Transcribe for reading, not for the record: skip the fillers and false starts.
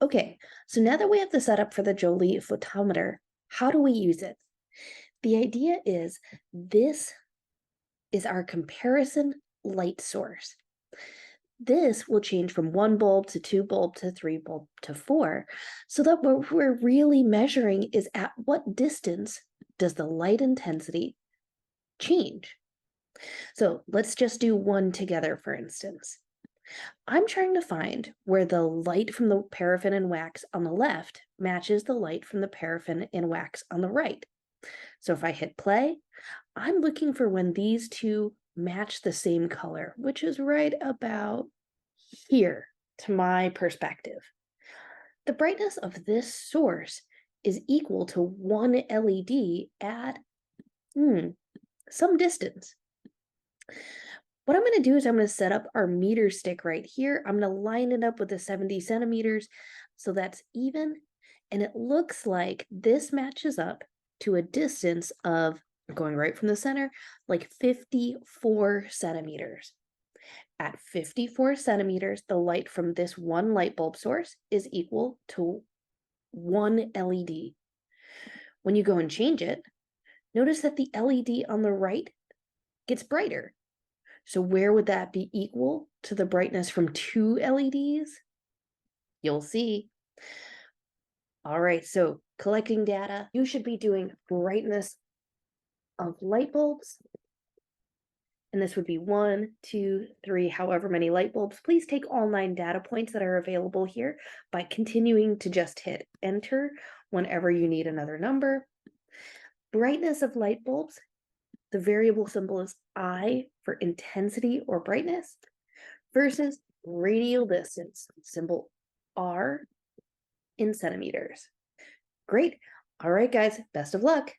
Okay, so now that we have the setup for the Joly Photometer, how do we use it? The idea is this is our comparison light source. This will change from 1 bulb to 2 bulb to 3 bulb to 4, so that what we're really measuring is at what distance does the light intensity change. So let's just do one together, for instance. I'm trying to find where the light from the paraffin and wax on the left matches the light from the paraffin and wax on the right. So if I hit play, I'm looking for when these two match the same color, which is right about here to my perspective. The brightness of this source is equal to one LED at some distance. What I'm going to do is I'm going to set up our meter stick right here. I'm going to line it up with the 70 centimeters so that's even. And it looks like this matches up to a distance of, going right from the center, like 54 centimeters. At 54 centimeters, the light from this one light bulb source is equal to one LED. When you go and change it, notice that the LED on the right gets brighter. So where would that be equal to the brightness from 2 LEDs? You'll see. All right, so collecting data, you should be doing brightness of light bulbs. And this would be 1, 2, 3, however many light bulbs. Please take all 9 data points that are available here by continuing to just hit enter whenever you need another number. Brightness of light bulbs, the variable symbol is I for intensity or brightness, versus radial distance, symbol R in centimeters. Great. All right, guys, best of luck.